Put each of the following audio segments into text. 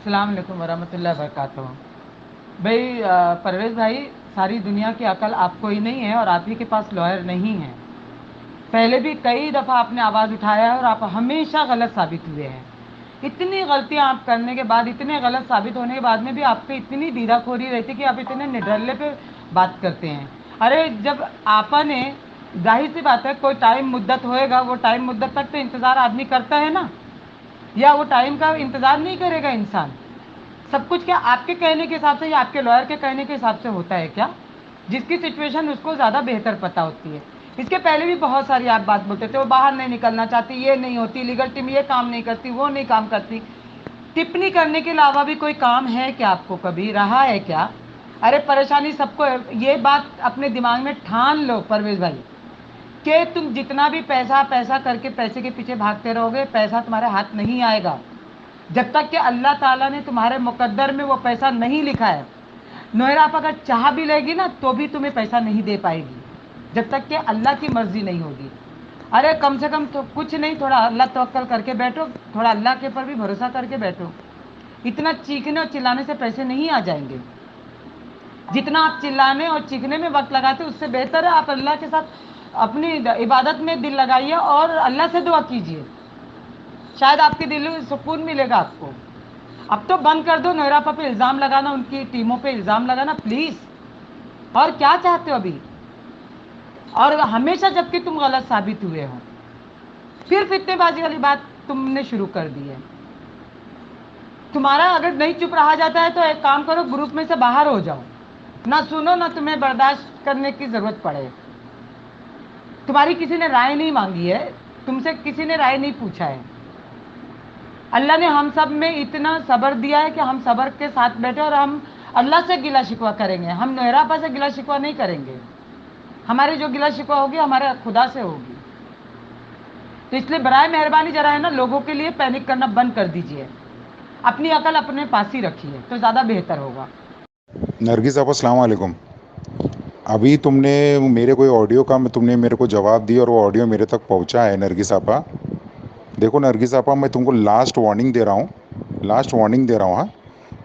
अस्सलाम वालेकुम वरहमतुल्लाहि वबरकातुहू। भाई परवेज़ भाई, सारी दुनिया की अकल आपको ही नहीं है और आप ही के पास लॉयर नहीं है। पहले भी कई दफ़ा आपने आवाज़ उठाया है और आप हमेशा गलत साबित हुए हैं। इतनी गलतियां आप करने के बाद, इतने गलत साबित होने के बाद में भी आप पे इतनी दीदाखोरी रहती कि आप इतने निडरले पे बात करते हैं। अरे जब आपने, जाहिर सी बात है, कोई टाइम मुद्दत होएगा, वो टाइम मुद्दत तक तो इंतज़ार आदमी करता है ना, या वो टाइम का इंतज़ार नहीं करेगा इंसान। सब कुछ क्या आपके कहने के हिसाब से या आपके लॉयर के कहने के हिसाब से होता है क्या? जिसकी सिचुएशन उसको ज़्यादा बेहतर पता होती है। इसके पहले भी बहुत सारी आप बात बोलते थे, वो बाहर नहीं निकलना चाहती, ये नहीं होती, लीगल टीम ये काम नहीं करती, वो नहीं काम करती। टिप्पणी करने के अलावा भी कोई काम है क्या आपको, कभी रहा है क्या? अरे परेशानी सबको है। ये बात अपने दिमाग में ठान लो परवेज़ भाई, कि तुम जितना भी पैसा पैसा करके पैसे के पीछे भागते रहोगे, पैसा तुम्हारे हाथ नहीं आएगा जब तक कि अल्लाह ताला ने तुम्हारे मुकद्दर में वो पैसा नहीं लिखा है। नोएरा आप अगर चाह भी लेगी ना तो भी तुम्हें पैसा नहीं दे पाएगी जब तक कि अल्लाह की मर्जी नहीं होगी। अरे कम से कम तो कुछ नहीं, थोड़ा अल्लाह तवक्कल करके बैठो, थोड़ा अल्लाह के ऊपर भी भरोसा करके बैठो। इतना चीखने और चिल्लाने से पैसे नहीं आ जाएंगे। जितना आप चिल्लाने और चीखने में वक्त लगाते उससे बेहतर है आप अल्लाह के साथ अपनी इबादत में दिल लगाइए और अल्लाह से दुआ कीजिए। शायद आपके दिल में सुकून मिलेगा आपको। अब तो बंद कर दो नोएरा पे इल्ज़ाम लगाना, उनकी टीमों पे इल्ज़ाम लगाना प्लीज़। और क्या चाहते हो अभी? और हमेशा जबकि तुम गलत साबित हुए हो, फिर फितनेबाजी वाली बात तुमने शुरू कर दी है। तुम्हारा अगर नहीं चुप रहा जाता है तो एक काम करो, ग्रुप में से बाहर हो जाओ, ना सुनो ना तुम्हें बर्दाश्त करने की ज़रूरत पड़े। तुम्हारी किसी ने राय नहीं मांगी है, तुमसे किसी ने राय नहीं पूछा है। अल्लाह ने हम सब में इतना सब्र दिया है कि हम सब्र के साथ बैठे और हम अल्लाह से गिला शिकवा करेंगे, हम नोहरापा से गिला शिकवा नहीं करेंगे। हमारी जो गिला शिकवा होगी हमारे खुदा से होगी। तो इसलिए बराए मेहरबानी जरा है ना, लोगों के लिए पैनिक करना बंद कर दीजिए। अपनी अकल अपने पास ही रखिए तो ज़्यादा बेहतर होगा। नरगिस आपा अस्सलाम वालेकुम। अभी तुमने मेरे कोई ऑडियो का तुमने मेरे को जवाब दिया और वो ऑडियो मेरे तक पहुंचा है नरगिस आपा। देखो नरगिस आपा, मैं तुमको लास्ट वार्निंग दे रहा हूँ, लास्ट वार्निंग दे रहा हूँ। हाँ,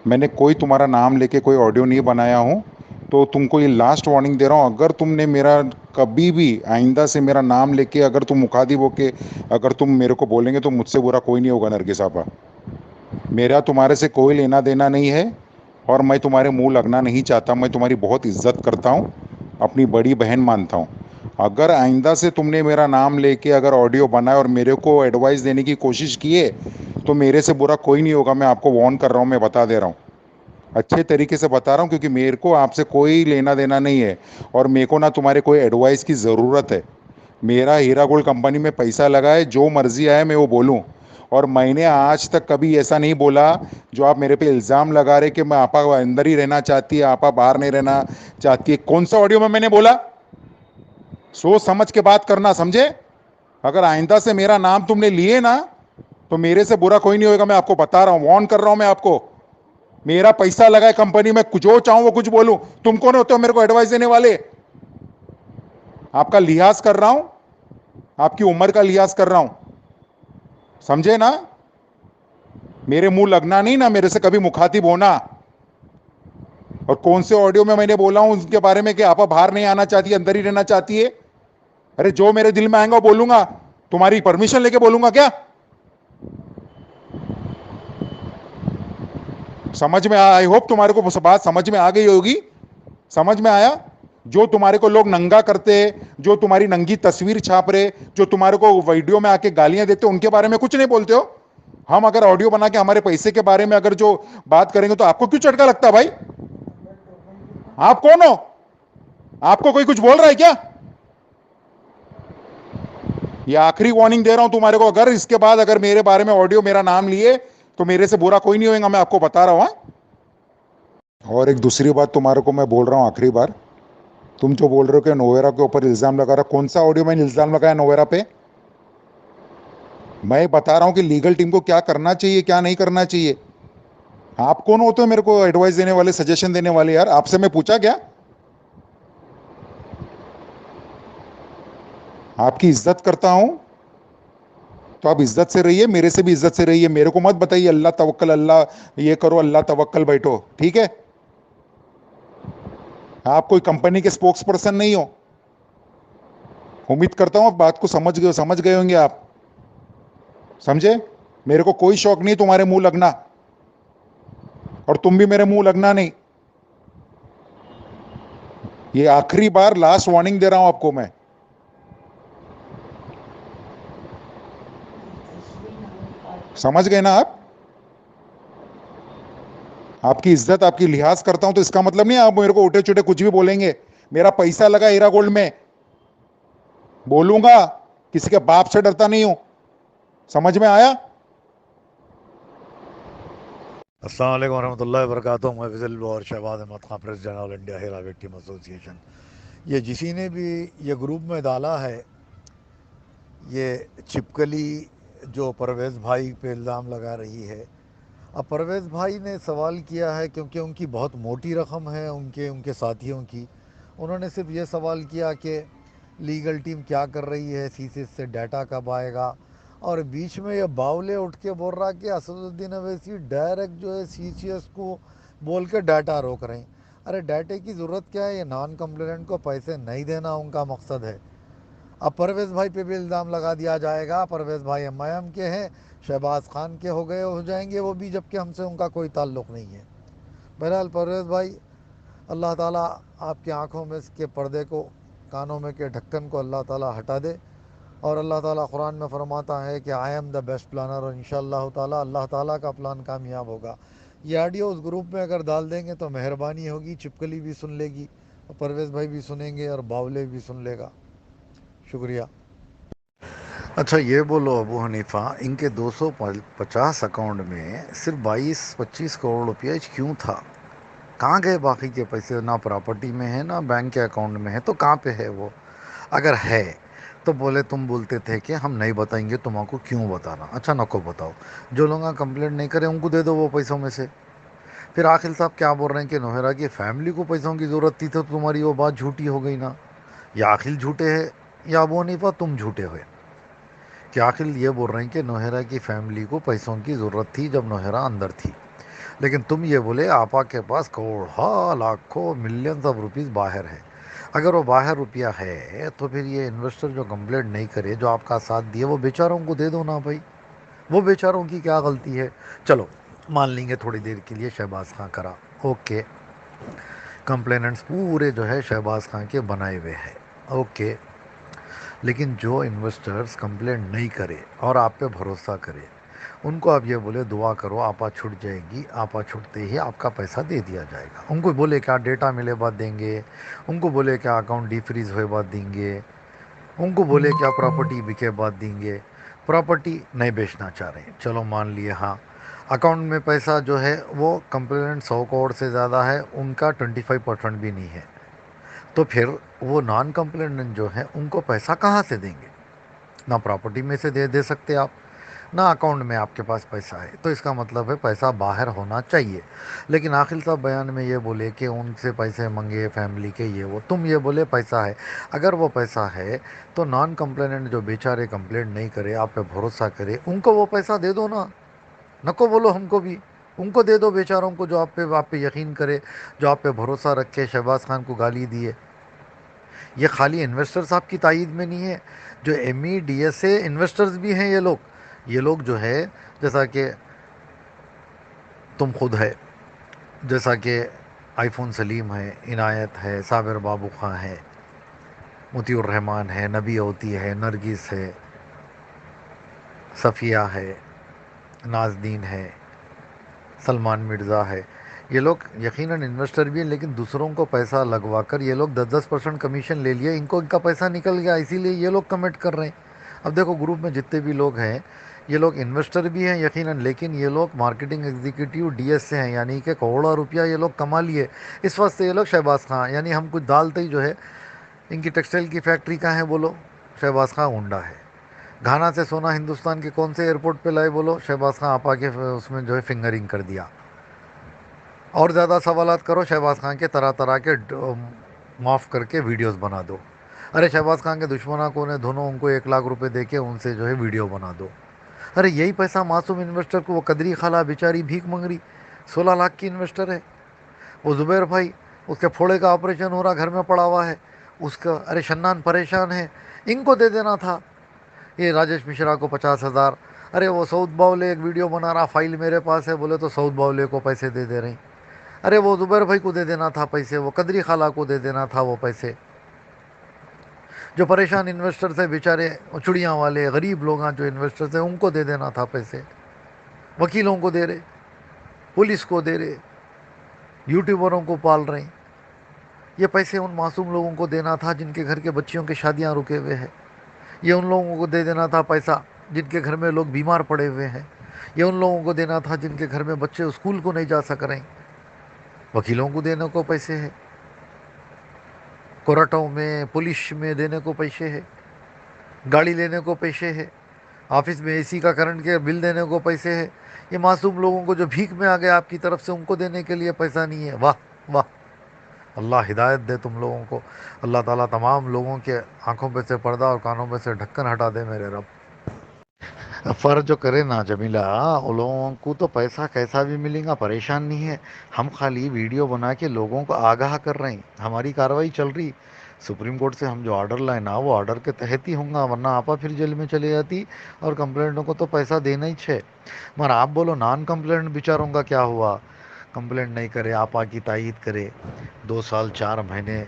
मैंने कोई तुम्हारा नाम लेके कोई ऑडियो नहीं बनाया हूँ, तो तुमको ये लास्ट वार्निंग दे रहा हूँ। अगर तुमने मेरा कभी भी आइंदा से मेरा नाम लेके अगर तुम मुखातिब होके अगर तुम मेरे को बोलेंगे तो मुझसे बुरा कोई नहीं होगा नरगिस आपा। मेरा तुम्हारे से कोई लेना देना नहीं है और मैं तुम्हारे मुंह लगना नहीं चाहता। मैं तुम्हारी बहुत इज्जत करता हूँ, अपनी बड़ी बहन मानता हूँ। अगर आइंदा से तुमने मेरा नाम लेके अगर ऑडियो बनाए और मेरे को एडवाइस देने की कोशिश किए तो मेरे से बुरा कोई नहीं होगा। मैं आपको वार्न कर रहा हूँ, मैं बता दे रहा हूँ, अच्छे तरीके से बता रहा हूँ, क्योंकि मेरे को आपसे कोई लेना देना नहीं है और मेरे को ना तुम्हारे कोई एडवाइस की ज़रूरत है। मेरा हीरा गोल्ड कंपनी में पैसा लगा है, जो मर्जी आए मैं वो बोलूँ। और मैंने आज तक कभी ऐसा नहीं बोला जो आप मेरे पे इल्ज़ाम लगा रहे कि मैं आपा अंदर ही रहना चाहती है, आपा बाहर नहीं रहना चाहती है। कौन सा ऑडियो में मैंने बोला? सोच समझ के बात करना, समझे? अगर आइंदा से मेरा नाम तुमने लिए ना तो मेरे से बुरा कोई नहीं होगा। मैं आपको बता रहा हूँ, वार्न कर रहा हूँ मैं आपको। मेरा पैसा लगा है कंपनी में, जो चाहूं वो कुछ बोलूं। तुम कौन होते हो मेरे को एडवाइस देने वाले? आपका लिहाज कर रहा हूं, आपकी उम्र का लिहाज कर रहा हूं, समझे ना? मेरे मुंह लगना नहीं ना, मेरे से कभी मुखातिब होना। और कौन से ऑडियो में मैंने बोला हूं उसके बारे में कि आप बाहर नहीं आना चाहती है, अंदर ही रहना चाहती है? अरे जो मेरे दिल में आएगा वो बोलूंगा। तुम्हारी परमिशन लेके बोलूंगा क्या? समझ में आई होप तुम्हारे को बात समझ में आ गई होगी। समझ में आया? जो तुम्हारे को लोग नंगा करते, जो तुम्हारी नंगी तस्वीर छाप रहे, जो तुम्हारे को वीडियो में आके गालियां देते, उनके बारे में कुछ नहीं बोलते हो। हम अगर ऑडियो बना के हमारे पैसे के बारे में अगर जो बात करेंगे तो आपको क्यों चटका लगता है भाई? आप कौन हो? आपको कोई कुछ बोल रहा है क्या? ये आखिरी वार्निंग दे रहा हूं तुम्हारे को, अगर इसके बाद अगर मेरे बारे में ऑडियो मेरा नाम लिए तो मेरे से बुरा कोई नहीं होगा, मैं आपको बता रहा हूं। और एक दूसरी बात तुम्हारे को मैं बोल रहा हूं आखिरी बार, तुम जो बोल रहे हो कि नोवेरा के ऊपर इल्जाम लगा रहा, कौन सा ऑडियो मैंने इल्जाम लगाया नोवेरा पे? मैं बता रहा हूं कि लीगल टीम को क्या करना चाहिए क्या नहीं करना चाहिए। आप कौन होते हो मेरे को एडवाइस देने वाले, सजेशन देने वाले? यार आपसे मैं पूछा क्या? आपकी इज्जत करता हूं, तो आप इज्जत से रहिए, मेरे से भी इज्जत से रहिए, मेरे को मत बताइए अल्लाह तवक्कल, अल्लाह ये करो, अल्लाह तवक्कल बैठो, ठीक है? आप कोई कंपनी के स्पोक्स पर्सन नहीं हो। उम्मीद करता हूं आप बात को समझ गए होंगे आप। समझे? मेरे को कोई शौक नहीं तुम्हारे मुंह लगना, और तुम भी मेरे मुंह लगना नहीं। ये आखिरी बार लास्ट वार्निंग दे रहा हूं आपको मैं। समझ गए ना आप? आपकी इज्जत, आपकी लिहाज करता हूं, तो इसका मतलब नहीं आप मेरे को उल्टे चुटे कुछ भी बोलेंगे। मेरा पैसा लगा हीरा गोल्ड में, बोलूंगा, किसी के बाप से डरता नहीं हूं। समझ में आया? अस्सलाम वालेकुम वरहमतुल्लाहि वबरकातुहू। मैं फजल और Shahbaz Ahmed Khan, president all India Heera victim association. ये किसी ने भी ये ग्रुप में डाला है, ये छिपकली जो परवेज़ भाई पे इल्ज़ाम लगा रही है। अब परवेज़ भाई ने सवाल किया है क्योंकि उनकी बहुत मोटी रकम है, उनके उनके साथियों की। उन्होंने सिर्फ ये सवाल किया कि लीगल टीम क्या कर रही है, सीसीएस से डाटा कब आएगा। और बीच में ये बावले उठ के बोल रहा कि असदुद्दीन अवैसी डायरेक्ट जो है सीसीएस को बोल के डाटा रोक रहे हैं। अरे डाटे की ज़रूरत क्या है? ये नॉन कंप्लेनेंट को पैसे नहीं देना उनका मकसद है। अब परवेज़ भाई पे भी इल्ज़ाम लगा दिया जाएगा, परवेज़ भाई एमआईएम के हैं, शहबाज खान के हो जाएंगे वो भी, जबकि हमसे उनका कोई ताल्लुक़ नहीं है। बहरहाल परवेज़ भाई, अल्लाह ताला आपकी आँखों में के पर्दे को, कानों में के ढक्कन को अल्लाह ताला हटा दे। और अल्लाह ताला कुरान में फरमाता है कि I am the best planner, और इंशाअल्लाह ताला अल्लाह ताला का प्लान कामयाब होगा। ये ऑडियो उस ग्रुप में अगर डाल देंगे तो मेहरबानी होगी, छिपकली भी सुन लेगी और परवेज़ भाई भी सुनेंगे और बावले भी सुन लेगा। शुक्रिया। अच्छा ये बोलो अबू हनीफ़ा, इनके 250 अकाउंट में सिर्फ 22-25 करोड़ रुपया क्यों था? कहाँ गए बाकी के पैसे? ना प्रॉपर्टी में है ना बैंक के अकाउंट में है, तो कहाँ पे है वो? अगर है तो बोले, तुम बोलते थे कि हम नहीं बताएंगे, तुमको क्यों बताना? अच्छा नको बताओ, जो लोग कंप्लेंट नहीं करें उनको दे दो वो पैसों में से। फिर आखिल साहब क्या बोल रहे हैं कि नोहरा की फैमिली को पैसों की ज़रूरत थी, तो तुम्हारी वो बात झूठी हो गई ना? या आखिल झूठे है या अबू हनीफ़ा तुम झूठे हुए? कि आखिर ये बोल रहे हैं कि नोहरा की फैमिली को पैसों की ज़रूरत थी जब नोहरा अंदर थी, लेकिन तुम ये बोले आपा के पास करोड़, हाँ लाखों मिलियंस ऑफ रुपीज़ बाहर है। अगर वो बाहर रुपया है तो फिर ये इन्वेस्टर जो कंप्लेंट नहीं करे, जो आपका साथ दिए, वो बेचारों को दे दो ना भाई। वो बेचारों की क्या गलती है? चलो मान लेंगे थोड़ी देर के लिए शहबाज खां करा, ओके, कंप्लेनेंट्स पूरे जो है शहबाज खां के बनाए हुए हैं, ओके। लेकिन जो इन्वेस्टर्स कंप्लेंट नहीं करे और आप पे भरोसा करे, उनको आप ये बोले दुआ करो आपा छूट जाएगी, आपा छूटते ही आपका पैसा दे दिया जाएगा। उनको बोले क्या डेटा मिले बाद देंगे, उनको बोले क्या अकाउंट डीफ्रीज हुए बाद देंगे, उनको बोले क्या प्रॉपर्टी बिके बाद देंगे। प्रॉपर्टी नहीं बेचना चाह रहे हैं, चलो मान लिए, हाँ अकाउंट में पैसा जो है वो कंप्लेंट 100 करोड़ से ज़्यादा है, उनका 25% भी नहीं है, तो फिर वो नॉन कंप्लेनेंट जो है उनको पैसा कहाँ से देंगे? ना प्रॉपर्टी में से दे सकते आप, ना अकाउंट में आपके पास पैसा है, तो इसका मतलब है पैसा बाहर होना चाहिए। लेकिन आखिर साहब बयान में ये बोले कि उनसे पैसे मंगे फैमिली के, ये वो, तुम ये बोले पैसा है। अगर वो पैसा है तो नॉन कंप्लेनेंट जो बेचारे कंप्लेंट नहीं करे, आप पे भरोसा करे, उनको वो पैसा दे दो ना। नको बोलो हमको भी, उनको दे दो बेचारों को, जो आप पे यकीन करे, जो आप पे भरोसा रखे, शहबाज खान को गाली दिए। ये खाली इन्वेस्टर साहब की तायद में नहीं है, जो MEDSA इन्वेस्टर्स भी हैं ये लोग जो है, जैसा कि तुम खुद है, जैसा कि आईफोन सलीम है, इनायत है, साबिर बाबू खां है, मोतीउर रहमान है, नबी होती है, नरगिस है, सफ़िया है, नाजदीन है, सलमान मिर्ज़ा है। ये लोग यकीनन इन्वेस्टर भी हैं, लेकिन दूसरों को पैसा लगवा कर ये लोग 10-10% कमीशन ले लिए, इनको इनका पैसा निकल गया, इसीलिए ये लोग कमेंट कर रहे हैं। अब देखो ग्रुप में जितने भी लोग हैं, ये लोग इन्वेस्टर भी हैं यकीनन, लेकिन ये लोग मार्केटिंग एग्जीक्यूटिव DS से हैं, यानी कि करोड़ों रुपया ये लोग कमा लिए। इस वास्ते ये लोग शहबाज खां, यानी हम कुछ डालते ही जो है, इनकी टेक्सटाइल की फैक्ट्री कहाँ है बोलो? शहबाज खां होंडा है। घाना से सोना हिंदुस्तान के कौन से एयरपोर्ट पे लाए बोलो? शहबाज खां आपा के उसमें जो है फिंगरिंग कर दिया। और ज़्यादा सवालात करो, शहबाज खान के तरह तरह के माफ़ करके वीडियोस बना दो। अरे शहबाज खान के दुश्मनों को ने दोनों, उनको 1 लाख रुपए दे के उनसे जो है वीडियो बना दो। अरे यही पैसा मासूम इन्वेस्टर को, वो कदरी खाला बेचारी भीख मांग रही, 16 लाख की इन्वेस्टर है। वो जुबैर भाई, उसके फोड़े का ऑपरेशन हो रहा, घर में पड़ा हुआ है उसका, अरे शन्नान परेशान है, इनको दे देना था। ये राजेश मिश्रा को 50,000, अरे वो सऊद बावले एक वीडियो बना रहा, फाइल मेरे पास है, बोले तो सऊद बावले को पैसे दे रही। अरे वो जुबैर भाई को दे देना था पैसे, वो कदरी खाला को दे देना था वो पैसे। जो परेशान इन्वेस्टर्स है बेचारे, चिड़िया वाले गरीब लोग हैं जो इन्वेस्टर्स हैं, उनको दे देना था पैसे। वकीलों को दे रहे, पुलिस को दे रहे, यूट्यूबरों को पाल रहे। ये पैसे उन मासूम लोगों को देना था जिनके घर के बच्चियों की शादियां रुके हुए हैं। ये उन लोगों को दे देना था पैसा जिनके घर में लोग बीमार पड़े हुए हैं। ये उन लोगों को देना था जिनके घर में बच्चे स्कूल को नहीं जा सक रहे। वकीलों को देने को पैसे है, कोर्टों में पुलिस में देने को पैसे है, गाड़ी लेने को पैसे है, ऑफिस में एसी का करंट के बिल देने को पैसे है। ये मासूम लोगों को जो भीख में आ गए आपकी तरफ से, उनको देने के लिए पैसा नहीं है। वाह वाह, अल्लाह हिदायत दे तुम लोगों को। अल्लाह ताला तमाम लोगों के आंखों पे से पर्दा और कानों पे से ढक्कन हटा दे मेरे रब। फ़र्ज जो करे ना जमीला, उन लोगों को तो पैसा कैसा भी मिलेगा, परेशान नहीं है। हम खाली वीडियो बना के लोगों को आगाह कर रहे हैं, हमारी कार्रवाई चल रही। सुप्रीम कोर्ट से हम जो ऑर्डर लाए ना, वो ऑर्डर के तहत ही होगा, वरना आपा फिर जेल में चले जाती और कंप्लेंटों को तो पैसा देना ही छे। मगर आप बोलो नॉन कंप्लेंट बेचारों का क्या हुआ, कंप्लेंट नहीं करे, आपा की तायद करे। 2 साल 4 महीने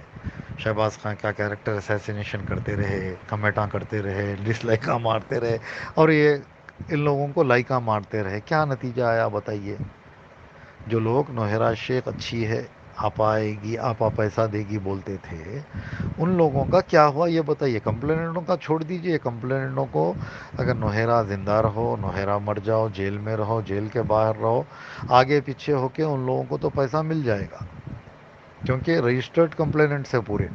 शहबाज खान का कैरेक्टर असैसिनेशन करते रहे, कमेंटा करते रहे, डिसलाइका मारते रहे, और ये इन लोगों को लाइका मारते रहे। क्या नतीजा आया बताइए। जो लोग नौहरा शेख अच्छी है, आपा आएगी, आपा पैसा देगी बोलते थे, उन लोगों का क्या हुआ ये बताइए। कंप्लेनेंटों का छोड़ दीजिए, कंप्लेनेंटों को अगर नौहरा ज़िंदा रहो, नौहरा मर जाओ, जेल में रहो, जेल के बाहर रहो, आगे पीछे होके उन लोगों को तो पैसा मिल जाएगा, क्योंकि रजिस्टर्ड कंप्लेनेंट्स है पूरे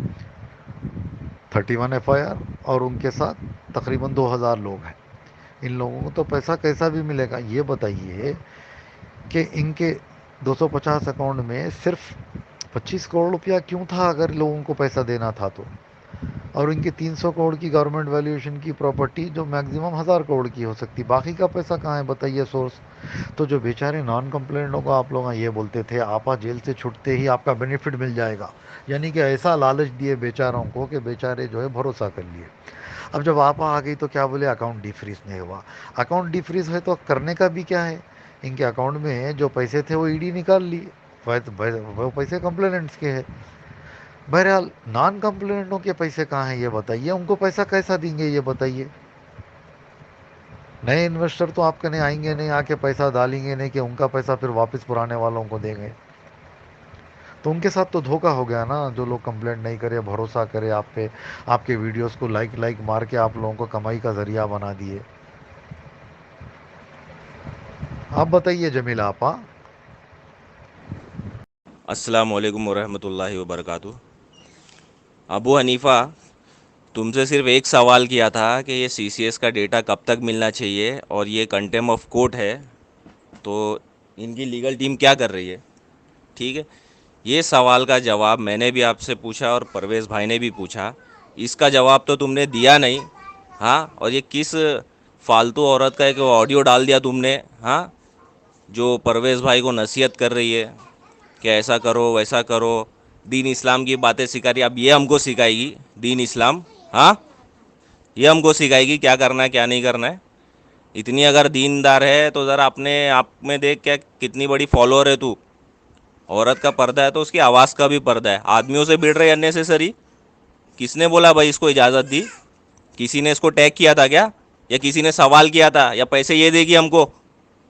31 FIR, और उनके साथ तकरीबन 2000 लोग हैं। इन लोगों को तो पैसा कैसा भी मिलेगा। ये बताइए कि इनके 250 अकाउंट में सिर्फ 25 करोड़ रुपया क्यों था, अगर लोगों को पैसा देना था तो। और इनकी 300 करोड़ की गवर्नमेंट वैल्यूएशन की प्रॉपर्टी जो मैक्सिमम 1000 करोड़ की हो सकती, बाकी का पैसा कहाँ है बताइए सोर्स। तो जो बेचारे नॉन कंप्लेंटों को आप लोग ये बोलते थे आपा जेल से छुटते ही आपका बेनिफिट मिल जाएगा, यानी कि ऐसा लालच दिए बेचारों को कि बेचारे जो है भरोसा कर लिए। अब जब आपा आ गई तो क्या बोले, अकाउंट डिफ्रीज नहीं हुआ। अकाउंट डिफ्रीज है तो करने का भी क्या है, इनके अकाउंट में जो पैसे थे वो ईडी निकाल लिए, वो पैसे कंप्लेनेंट्स के हैं। बहरहाल नॉन कंप्लेनेंटों के पैसे कहाँ हैं ये बताइए, उनको पैसा कैसा देंगे ये बताइए। नए इन्वेस्टर तो आपके नहीं आएंगे, नहीं आके पैसा डालेंगे, नहीं कि उनका पैसा फिर वापस पुराने वालों को देंगे। तो उनके साथ तो धोखा हो गया ना। जो लोग कंप्लेंट नहीं करे, भरोसा करे आप पे, आपके वीडियोस को लाइक मार के आप लोगों को कमाई का जरिया बना दिए। आप बताइए जमीला आपा। अस्सलाम वालेकुम वरहमतुल्लाहि वबरकातुहू। अबू हनीफ़ा, तुमसे सिर्फ एक सवाल किया था कि ये CCS का डेटा कब तक मिलना चाहिए, और ये कंटेम्प्ट ऑफ कोर्ट है तो इनकी लीगल टीम क्या कर रही है। ठीक है, ये सवाल का जवाब मैंने भी आपसे पूछा और परवेज़ भाई ने भी पूछा, इसका जवाब तो तुमने दिया नहीं। हाँ, और ये किस फालतू औरत का एक ऑडियो डाल दिया तुमने, हाँ, जो परवेज़ भाई को नसीहत कर रही है कि ऐसा करो वैसा करो, दीन इस्लाम की बातें सिखा रही है। अब ये हमको सिखाएगी दीन इस्लाम, हाँ, ये हमको सिखाएगी क्या करना है क्या नहीं करना है। इतनी अगर दीनदार है तो ज़रा अपने आप में देख, क्या कितनी बड़ी फॉलोअर है तू। औरत का पर्दा है तो उसकी आवाज़ का भी पर्दा है। आदमियों से भिड़ रही अननेसेसरी, किसने बोला भाई इसको इजाज़त दी? किसी ने इसको टैग किया था क्या, या किसी ने सवाल किया था, या पैसे ये देगी हमको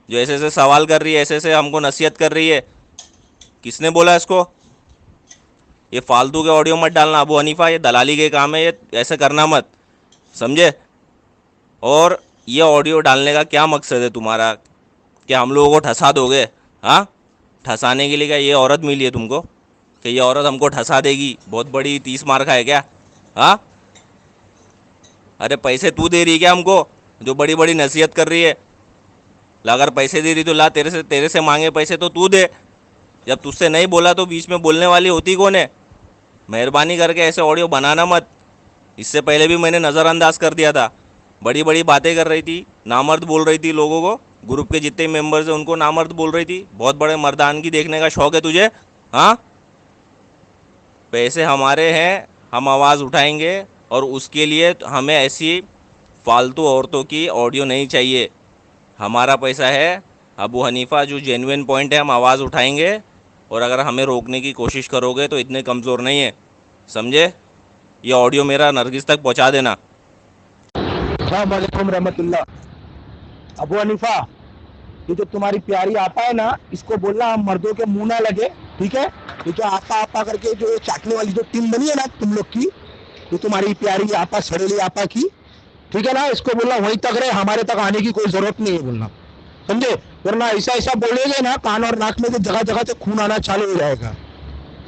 जो ऐसे ऐसे सवाल कर रही है, ऐसे ऐसे हमको नसीहत कर रही है? किसने बोला इसको? ये फालतू के ऑडियो मत डालना अबू हनीफ़ा, ये दलाली के काम है, ये ऐसे करना मत, समझे। और ये ऑडियो डालने का क्या मकसद है तुम्हारा, कि हम लोगों को ठसा दोगे? हाँ, ठसाने के लिए क्या ये औरत मिली है तुमको कि ये औरत हमको ठसा देगी, बहुत बड़ी 30 मार है क्या? हाँ, अरे पैसे तू दे रही है क्या हमको, जो बड़ी बड़ी नसीहत कर रही है? ला, अगर पैसे दे रही तो ला, तेरे से मांगे पैसे तो तू दे। जब तुझसे नहीं बोला तो बीच में बोलने वाली होती कौन है? मेहरबानी करके ऐसे ऑडियो बनाना मत। इससे पहले भी मैंने नज़रअंदाज कर दिया था, बड़ी बड़ी बातें कर रही थी, नामर्द बोल रही थी लोगों को, ग्रुप के जितने मेंबर्स हैं उनको नामर्द बोल रही थी। बहुत बड़े मर्दानगी देखने का शौक है तुझे? हाँ, पैसे हमारे हैं, हम आवाज़ उठाएंगे, और उसके लिए हमें ऐसी फालतू औरतों की ऑडियो नहीं चाहिए। हमारा पैसा है। अबू हनीफा, जो जेन्युइन पॉइंट है हम आवाज़ उठाएंगे, और अगर हमें रोकने की कोशिश करोगे तो इतने कमज़ोर नहीं है, समझे? ये ऑडियो मेरा नरगिस तक पहुंचा देना। अस्सलाम वालेकुम रहमतुल्लाह। अबू हनीफा, ये जो तुम्हारी प्यारी आपा है ना, इसको बोलना हम मर्दों के मुंह ना लगे, ठीक है? ये जो आपा आपा करके जो चाटने वाली जो टीम बनी है ना तुम लोग की, ये तुम्हारी प्यारी आपा, सड़ेली आपा की, ठीक है ना? इसको बोलना वहीं तक रहे, हमारे तक आने की कोई जरूरत नहीं है बोलना, समझे? वरना ऐसा ऐसा बोलेगे ना, कान और नाक में से जगह जगह से खून आना चालू हो जाएगा,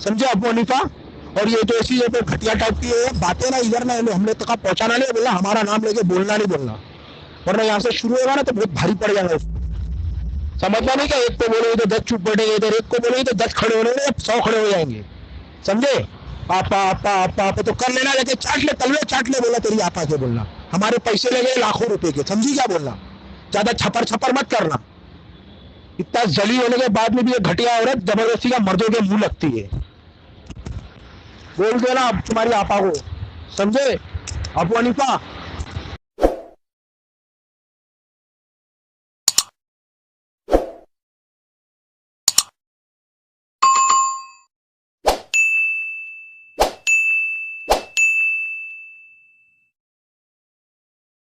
समझे अबू हनीफा? और ये जो ऐसी जो घटिया टाइप की बातें ना, इधर ना हमने तक पहुंचाना नहीं बोलना, हमारा नाम लेके बोलना नहीं बोलना, वरना यहाँ से शुरू होगा ना तो बहुत भारी पड़ जाएगा उसको। समझना नहीं क्या? एक को बोलेंगे तो 10 चुप बैठेंगे, इधर एक को बोलेंगे तो 10 खड़े होने, 100 खड़े हो जाएंगे, समझे? आपा आपा आपा आपा तो कर लेना, लेके चाट ले, तलवे चाट ले बोला तेरी आपा के बोलना। हमारे पैसे लगे लाखों रुपए के, समझी क्या बोलना? ज्यादा छपर छपर मत करना। इतना जली होने के बाद में भी ये घटिया औरत जबरदस्ती का मर्दों के मुंह लगती है। बोल देना अब तुम्हारी आपा को, समझे? अबू हनीफा